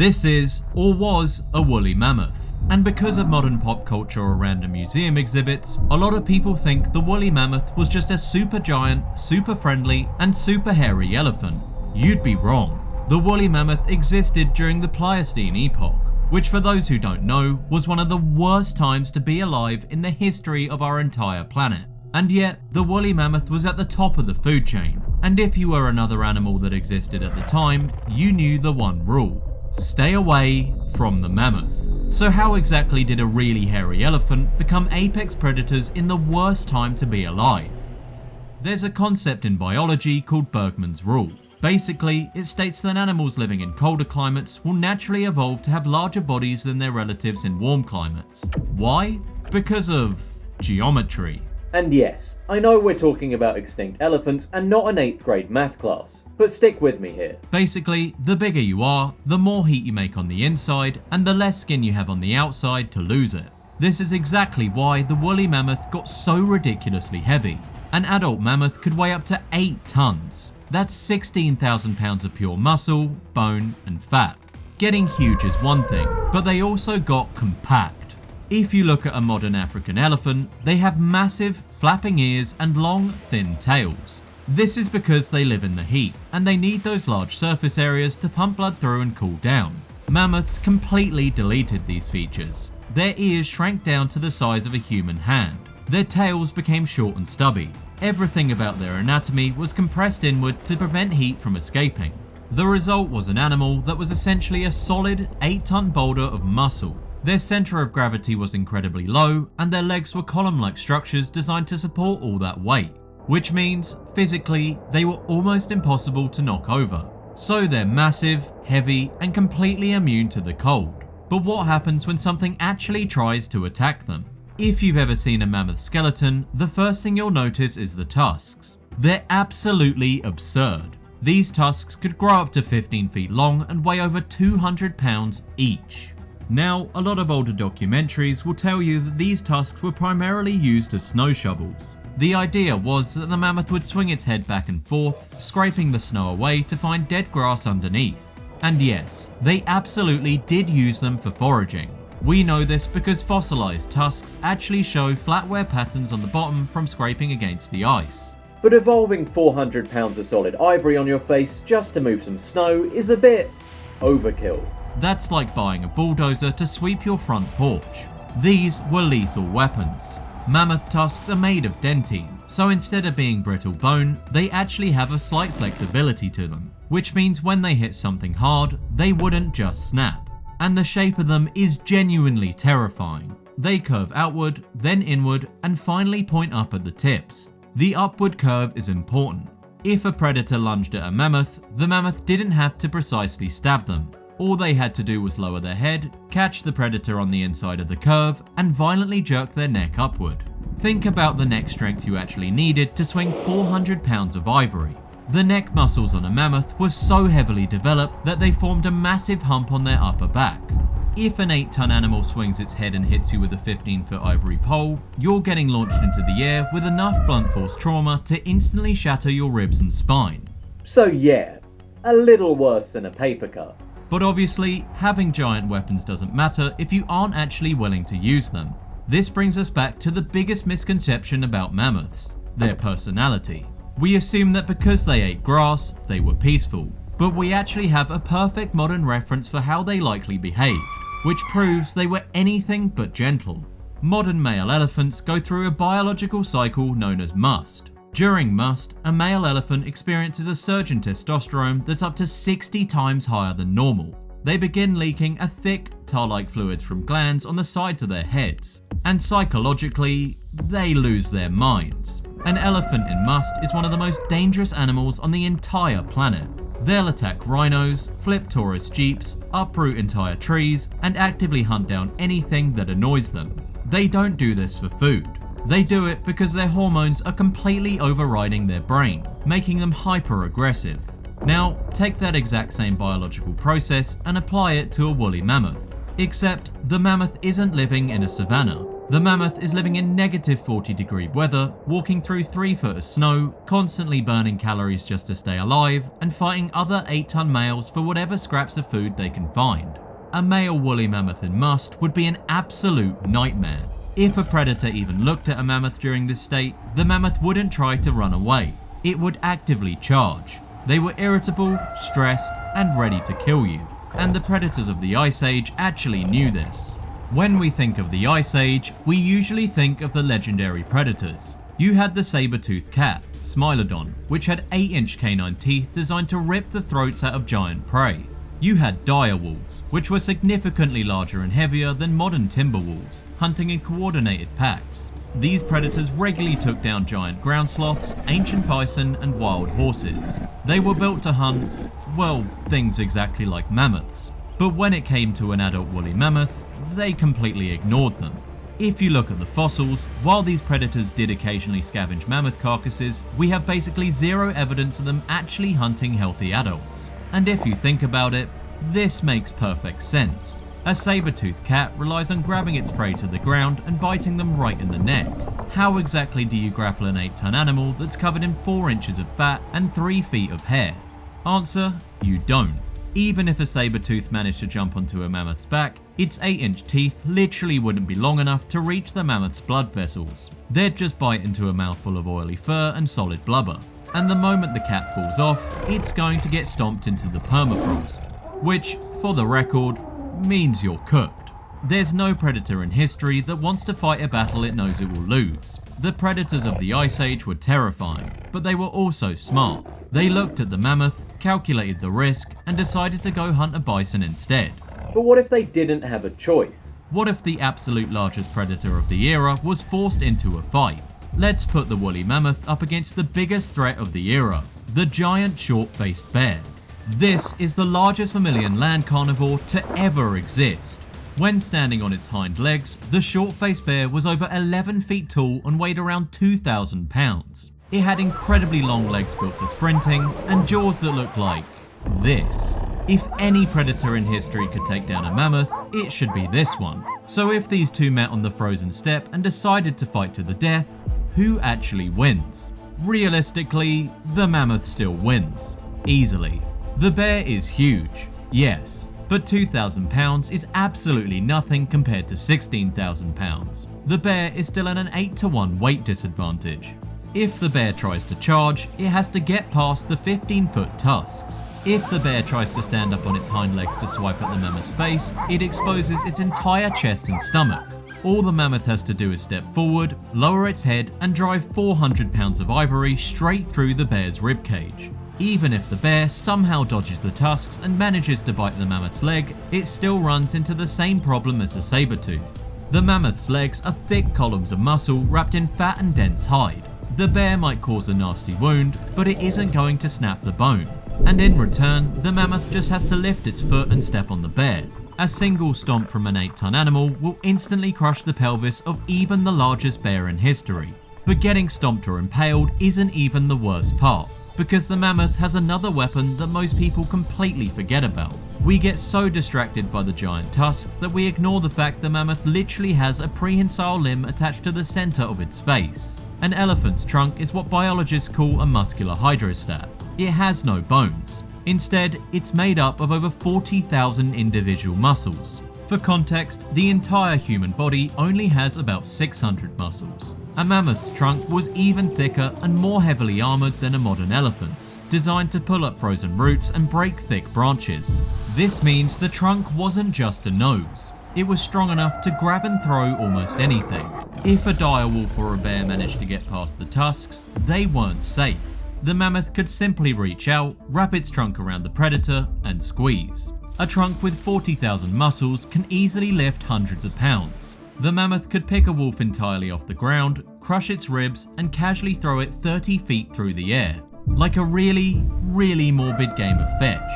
This is, or was, a woolly mammoth. And because of modern pop culture or random museum exhibits, a lot of people think the woolly mammoth was just a super giant, super friendly, and super hairy elephant. You'd be wrong. The woolly mammoth existed during the Pleistocene epoch, which for those who don't know, was one of the worst times to be alive in the history of our entire planet. And yet, the woolly mammoth was at the top of the food chain, and if you were another animal that existed at the time, you knew the one rule: stay away from the mammoth. So how exactly did a really hairy elephant become apex predators in the worst time to be alive? There's a concept in biology called Bergmann's rule. Basically, it states that animals living in colder climates will naturally evolve to have larger bodies than their relatives in warm climates. Why? Because of geometry. And yes, I know we're talking about extinct elephants and not an 8th grade math class, but stick with me here. Basically, the bigger you are, the more heat you make on the inside, and the less skin you have on the outside to lose it. This is exactly why the woolly mammoth got so ridiculously heavy. An adult mammoth could weigh up to 8 tons. That's 16,000 pounds of pure muscle, bone, and fat. Getting huge is one thing, but they also got compact. If you look at a modern African elephant, they have massive, flapping ears and long, thin tails. This is because they live in the heat, and they need those large surface areas to pump blood through and cool down. Mammoths completely deleted these features. Their ears shrank down to the size of a human hand. Their tails became short and stubby. Everything about their anatomy was compressed inward to prevent heat from escaping. The result was an animal that was essentially a solid 8-ton boulder of muscle. Their center of gravity was incredibly low, and their legs were column-like structures designed to support all that weight, which means, physically, they were almost impossible to knock over. So they're massive, heavy, and completely immune to the cold. But what happens when something actually tries to attack them? If you've ever seen a mammoth skeleton, the first thing you'll notice is the tusks. They're absolutely absurd. These tusks could grow up to 15 feet long and weigh over 200 pounds each. Now, a lot of older documentaries will tell you that these tusks were primarily used as snow shovels. The idea was that the mammoth would swing its head back and forth, scraping the snow away to find dead grass underneath. And yes, they absolutely did use them for foraging. We know this because fossilized tusks actually show flat wear patterns on the bottom from scraping against the ice. But evolving 400 pounds of solid ivory on your face just to move some snow is a bit overkill. That's like buying a bulldozer to sweep your front porch. These were lethal weapons. Mammoth tusks are made of dentine, so instead of being brittle bone, they actually have a slight flexibility to them, which means when they hit something hard, they wouldn't just snap. And the shape of them is genuinely terrifying. They curve outward, then inward, and finally point up at the tips. The upward curve is important. If a predator lunged at a mammoth, the mammoth didn't have to precisely stab them. All they had to do was lower their head, catch the predator on the inside of the curve, and violently jerk their neck upward. Think about the neck strength you actually needed to swing 400 pounds of ivory. The neck muscles on a mammoth were so heavily developed that they formed a massive hump on their upper back. If an 8-ton animal swings its head and hits you with a 15-foot ivory pole, you're getting launched into the air with enough blunt force trauma to instantly shatter your ribs and spine. So yeah, a little worse than a paper cut. But obviously, having giant weapons doesn't matter if you aren't actually willing to use them. This brings us back to the biggest misconception about mammoths: their personality. We assume that because they ate grass, they were peaceful, but we actually have a perfect modern reference for how they likely behaved, which proves they were anything but gentle. Modern male elephants go through a biological cycle known as must. During must, a male elephant experiences a surge in testosterone that's up to 60 times higher than normal. They begin leaking a thick, tar-like fluid from glands on the sides of their heads, and psychologically, they lose their minds. An elephant in must is one of the most dangerous animals on the entire planet. They'll attack rhinos, flip tourist jeeps, uproot entire trees, and actively hunt down anything that annoys them. They don't do this for food. They do it because their hormones are completely overriding their brain, making them hyper-aggressive. Now, take that exact same biological process and apply it to a woolly mammoth. Except, the mammoth isn't living in a savanna. The mammoth is living in -40-degree weather, walking through 3 foot of snow, constantly burning calories just to stay alive, and fighting other 8-ton males for whatever scraps of food they can find. A male woolly mammoth in must would be an absolute nightmare. If a predator even looked at a mammoth during this state, the mammoth wouldn't try to run away. It would actively charge. They were irritable, stressed, and ready to kill you. And the predators of the Ice Age actually knew this. When we think of the Ice Age, we usually think of the legendary predators. You had the saber-toothed cat, Smilodon, which had 8-inch canine teeth designed to rip the throats out of giant prey. You had dire wolves, which were significantly larger and heavier than modern timber wolves, hunting in coordinated packs. These predators regularly took down giant ground sloths, ancient bison, and wild horses. They were built to hunt, well, things exactly like mammoths. But when it came to an adult woolly mammoth, they completely ignored them. If you look at the fossils, while these predators did occasionally scavenge mammoth carcasses, we have basically zero evidence of them actually hunting healthy adults. And if you think about it, this makes perfect sense. A saber-toothed cat relies on grabbing its prey to the ground and biting them right in the neck. How exactly do you grapple an 8-ton animal that's covered in 4 inches of fat and 3 feet of hair? Answer, you don't. Even if a saber-tooth managed to jump onto a mammoth's back, its 8-inch teeth literally wouldn't be long enough to reach the mammoth's blood vessels. They'd just bite into a mouthful of oily fur and solid blubber. And the moment the cat falls off, it's going to get stomped into the permafrost, which, for the record, means you're cooked. There's no predator in history that wants to fight a battle it knows it will lose. The predators of the Ice Age were terrifying, but they were also smart. They looked at the mammoth, calculated the risk, and decided to go hunt a bison instead. But what if they didn't have a choice? What if the absolute largest predator of the era was forced into a fight? Let's put the woolly mammoth up against the biggest threat of the era, the giant short-faced bear. This is the largest mammalian land carnivore to ever exist. When standing on its hind legs, the short-faced bear was over 11 feet tall and weighed around 2,000 pounds. It had incredibly long legs built for sprinting and jaws that looked like this. If any predator in history could take down a mammoth, it should be this one. So if these two met on the frozen steppe and decided to fight to the death, who actually wins? Realistically, the mammoth still wins. Easily. The bear is huge, yes, but 2,000 pounds is absolutely nothing compared to 16,000 pounds. The bear is still at an 8-to-1 weight disadvantage. If the bear tries to charge, it has to get past the 15-foot tusks. If the bear tries to stand up on its hind legs to swipe at the mammoth's face, it exposes its entire chest and stomach. All the mammoth has to do is step forward, lower its head, and drive 400 pounds of ivory straight through the bear's ribcage. Even if the bear somehow dodges the tusks and manages to bite the mammoth's leg, it still runs into the same problem as a saber-tooth. The mammoth's legs are thick columns of muscle wrapped in fat and dense hide. The bear might cause a nasty wound, but it isn't going to snap the bone. And in return, the mammoth just has to lift its foot and step on the bear. A single stomp from an 8-ton animal will instantly crush the pelvis of even the largest bear in history. But getting stomped or impaled isn't even the worst part, because the mammoth has another weapon that most people completely forget about. We get so distracted by the giant tusks that we ignore the fact the mammoth literally has a prehensile limb attached to the center of its face. An elephant's trunk is what biologists call a muscular hydrostat. It has no bones. Instead, it's made up of over 40,000 individual muscles. For context, the entire human body only has about 600 muscles. A mammoth's trunk was even thicker and more heavily armoured than a modern elephant's, designed to pull up frozen roots and break thick branches. This means the trunk wasn't just a nose. It was strong enough to grab and throw almost anything. If a dire wolf or a bear managed to get past the tusks, they weren't safe. The mammoth could simply reach out, wrap its trunk around the predator, and squeeze. A trunk with 40,000 muscles can easily lift hundreds of pounds. The mammoth could pick a wolf entirely off the ground, crush its ribs, and casually throw it 30 feet through the air, like a really, really morbid game of fetch.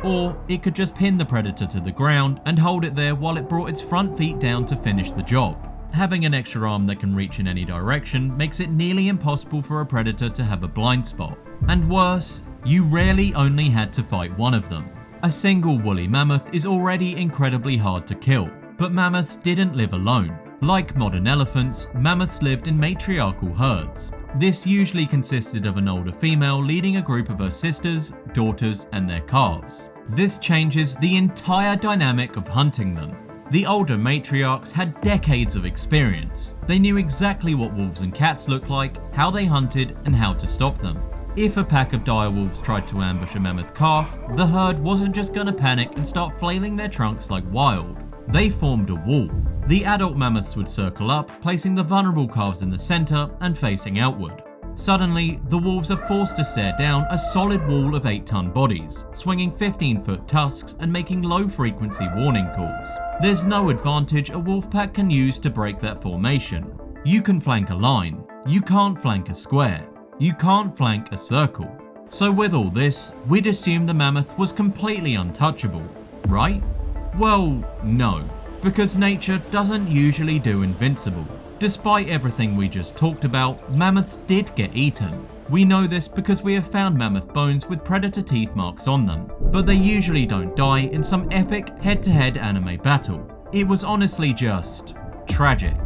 Or it could just pin the predator to the ground and hold it there while it brought its front feet down to finish the job. Having an extra arm that can reach in any direction makes it nearly impossible for a predator to have a blind spot. And worse, you rarely only had to fight one of them. A single woolly mammoth is already incredibly hard to kill, but mammoths didn't live alone. Like modern elephants, mammoths lived in matriarchal herds. This usually consisted of an older female leading a group of her sisters, daughters, and their calves. This changes the entire dynamic of hunting them. The older matriarchs had decades of experience. They knew exactly what wolves and cats looked like, how they hunted, and how to stop them. If a pack of dire wolves tried to ambush a mammoth calf, the herd wasn't just gonna panic and start flailing their trunks like wild. They formed a wall. The adult mammoths would circle up, placing the vulnerable calves in the center and facing outward. Suddenly, the wolves are forced to stare down a solid wall of 8-ton bodies, swinging 15-foot tusks and making low-frequency warning calls. There's no advantage a wolf pack can use to break that formation. You can flank a line, you can't flank a square, you can't flank a circle. So with all this, we'd assume the mammoth was completely untouchable, right? Well, no, because nature doesn't usually do invincible. Despite everything we just talked about, mammoths did get eaten. We know this because we have found mammoth bones with predator teeth marks on them, but they usually don't die in some epic head-to-head anime battle. It was honestly just tragic.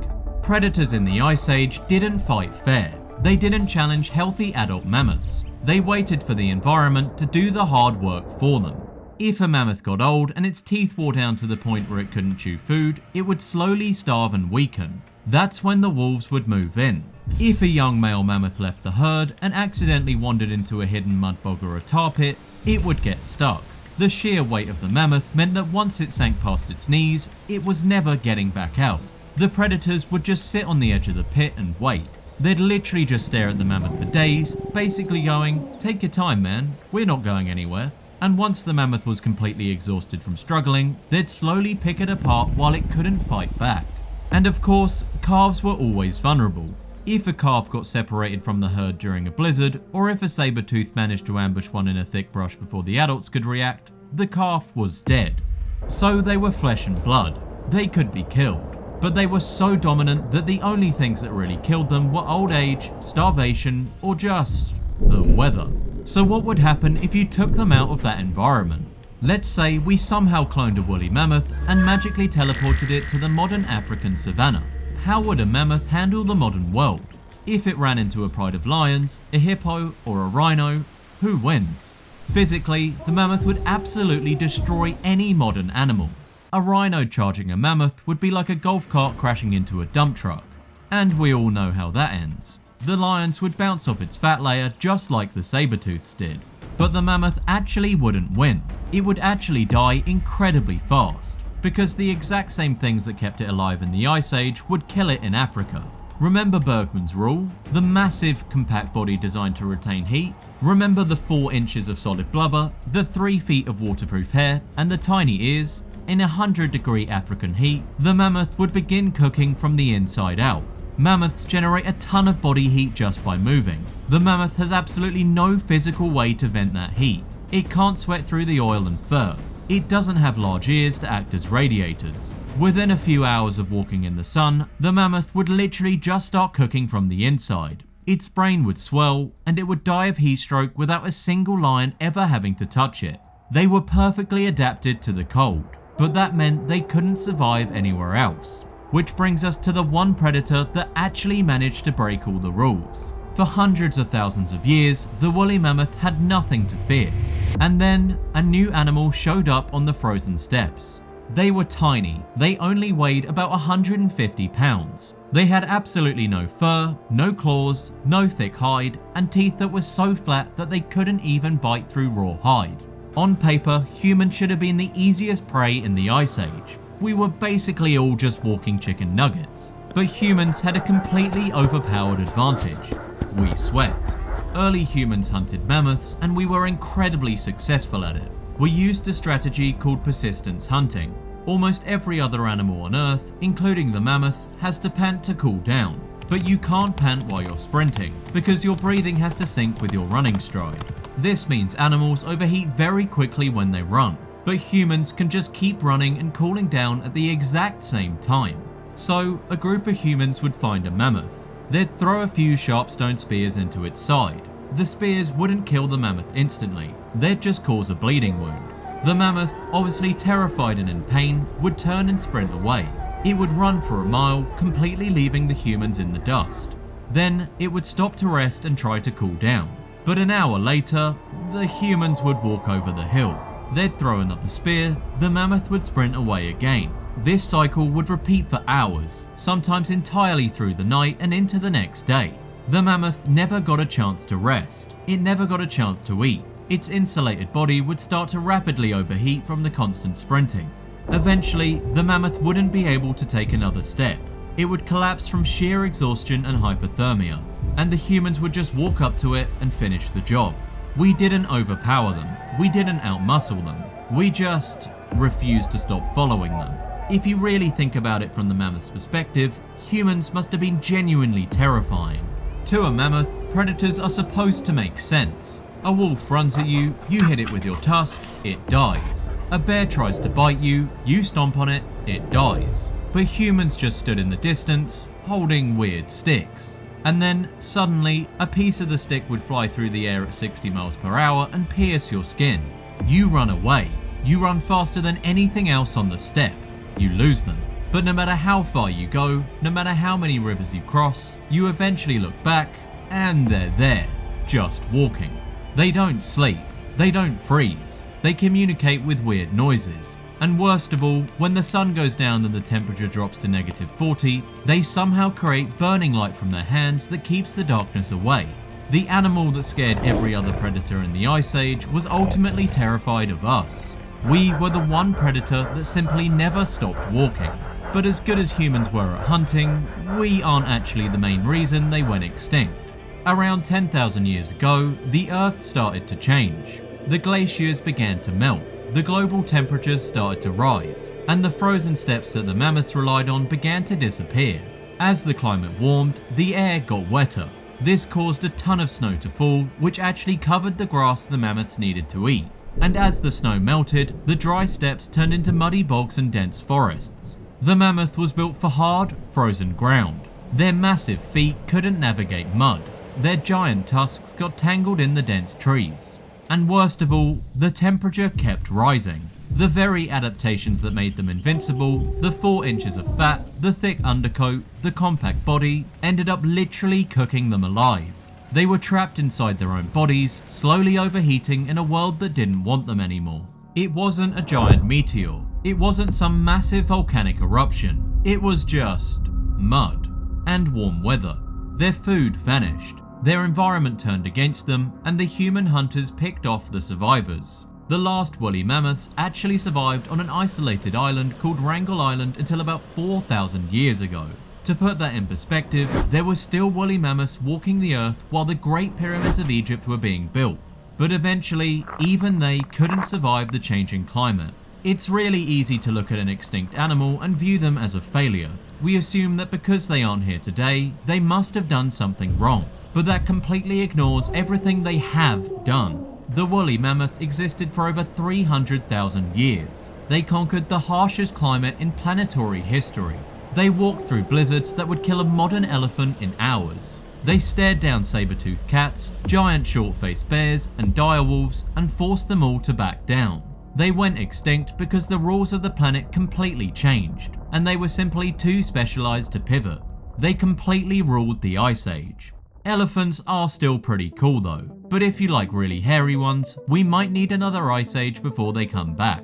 Predators in the Ice Age didn't fight fair. They didn't challenge healthy adult mammoths. They waited for the environment to do the hard work for them. If a mammoth got old and its teeth wore down to the point where it couldn't chew food, it would slowly starve and weaken. That's when the wolves would move in. If a young male mammoth left the herd and accidentally wandered into a hidden mud bog or a tar pit, it would get stuck. The sheer weight of the mammoth meant that once it sank past its knees, it was never getting back out. The predators would just sit on the edge of the pit and wait. They'd literally just stare at the mammoth for days, basically going, "Take your time, man, we're not going anywhere." And once the mammoth was completely exhausted from struggling, they'd slowly pick it apart while it couldn't fight back. And of course, calves were always vulnerable. If a calf got separated from the herd during a blizzard, or if a saber-tooth managed to ambush one in a thick brush before the adults could react, the calf was dead. So they were flesh and blood. They could be killed. But they were so dominant that the only things that really killed them were old age, starvation, or just the weather. So what would happen if you took them out of that environment? Let's say we somehow cloned a woolly mammoth and magically teleported it to the modern African savanna. How would a mammoth handle the modern world? If it ran into a pride of lions, a hippo, or a rhino, who wins? Physically, the mammoth would absolutely destroy any modern animal. A rhino charging a mammoth would be like a golf cart crashing into a dump truck. And we all know how that ends. The lions would bounce off its fat layer just like the saber-tooths did. But the mammoth actually wouldn't win. It would actually die incredibly fast, because the exact same things that kept it alive in the Ice Age would kill it in Africa. Remember Bergman's rule? The massive, compact body designed to retain heat? Remember the 4 inches of solid blubber, the 3 feet of waterproof hair, and the tiny ears? In 100-degree African heat, the mammoth would begin cooking from the inside out. Mammoths generate a ton of body heat just by moving. The mammoth has absolutely no physical way to vent that heat. It can't sweat through the oil and fur. It doesn't have large ears to act as radiators. Within a few hours of walking in the sun, the mammoth would literally just start cooking from the inside. Its brain would swell, and it would die of heat stroke without a single lion ever having to touch it. They were perfectly adapted to the cold, but that meant they couldn't survive anywhere else. Which brings us to the one predator that actually managed to break all the rules. For hundreds of thousands of years, the woolly mammoth had nothing to fear. And then, a new animal showed up on the frozen steppes. They were tiny. They only weighed about 150 pounds. They had absolutely no fur, no claws, no thick hide, and teeth that were so flat that they couldn't even bite through raw hide. On paper, humans should have been the easiest prey in the Ice Age. We were basically all just walking chicken nuggets. But humans had a completely overpowered advantage. We sweat. Early humans hunted mammoths, and we were incredibly successful at it. We used a strategy called persistence hunting. Almost every other animal on Earth, including the mammoth, has to pant to cool down. But you can't pant while you're sprinting, because your breathing has to sync with your running stride. This means animals overheat very quickly when they run, but humans can just keep running and cooling down at the exact same time. So, a group of humans would find a mammoth. They'd throw a few sharp stone spears into its side. The spears wouldn't kill the mammoth instantly, they'd just cause a bleeding wound. The mammoth, obviously terrified and in pain, would turn and sprint away. It would run for a mile, completely leaving the humans in the dust. Then it would stop to rest and try to cool down. But an hour later, the humans would walk over the hill. They'd throw another spear, the mammoth would sprint away again. This cycle would repeat for hours, sometimes entirely through the night and into the next day. The mammoth never got a chance to rest. It never got a chance to eat. Its insulated body would start to rapidly overheat from the constant sprinting. Eventually, the mammoth wouldn't be able to take another step. It would collapse from sheer exhaustion and hypothermia, and the humans would just walk up to it and finish the job. We didn't overpower them. We didn't outmuscle them. We just refused to stop following them. If you really think about it from the mammoth's perspective, humans must have been genuinely terrifying. To a mammoth, predators are supposed to make sense. A wolf runs at you, you hit it with your tusk, it dies. A bear tries to bite you, you stomp on it, it dies. But humans just stood in the distance, holding weird sticks. And then, suddenly, a piece of the stick would fly through the air at 60 miles per hour and pierce your skin. You run away. You run faster than anything else on the steppe. You lose them. But no matter how far you go, no matter how many rivers you cross, you eventually look back, and they're there, just walking. They don't sleep. They don't freeze. They communicate with weird noises. And worst of all, when the sun goes down and the temperature drops to -40, they somehow create burning light from their hands that keeps the darkness away. The animal that scared every other predator in the Ice Age was ultimately terrified of us. We were the one predator that simply never stopped walking. But as good as humans were at hunting, we aren't actually the main reason they went extinct. Around 10,000 years ago, the Earth started to change. The glaciers began to melt. The global temperatures started to rise, and the frozen steppes that the mammoths relied on began to disappear. As the climate warmed, the air got wetter. This caused a ton of snow to fall, which actually covered the grass the mammoths needed to eat. And as the snow melted, the dry steppes turned into muddy bogs and dense forests. The mammoth was built for hard, frozen ground. Their massive feet couldn't navigate mud. Their giant tusks got tangled in the dense trees. And worst of all, the temperature kept rising. The very adaptations that made them invincible, the 4 inches of fat, the thick undercoat, the compact body, ended up literally cooking them alive. They were trapped inside their own bodies, slowly overheating in a world that didn't want them anymore. It wasn't a giant meteor. It wasn't some massive volcanic eruption. It was just mud and warm weather. Their food vanished. Their environment turned against them, and the human hunters picked off the survivors. The last woolly mammoths actually survived on an isolated island called Wrangel Island until about 4,000 years ago. To put that in perspective, there were still woolly mammoths walking the earth while the Great Pyramids of Egypt were being built. But eventually, even they couldn't survive the changing climate. It's really easy to look at an extinct animal and view them as a failure. We assume that because they aren't here today, they must have done something wrong. But that completely ignores everything they have done. The woolly mammoth existed for over 300,000 years. They conquered the harshest climate in planetary history. They walked through blizzards that would kill a modern elephant in hours. They stared down saber-toothed cats, giant short-faced bears, and dire wolves and forced them all to back down. They went extinct because the rules of the planet completely changed, and they were simply too specialized to pivot. They completely ruled the Ice Age. Elephants are still pretty cool though, but if you like really hairy ones, we might need another Ice Age before they come back.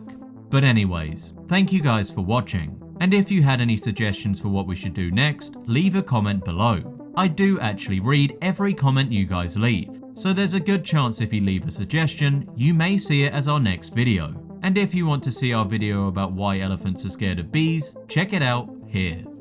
But anyways, thank you guys for watching, and if you had any suggestions for what we should do next, leave a comment below. I do actually read every comment you guys leave, so there's a good chance if you leave a suggestion, you may see it as our next video. And if you want to see our video about why elephants are scared of bees, check it out here.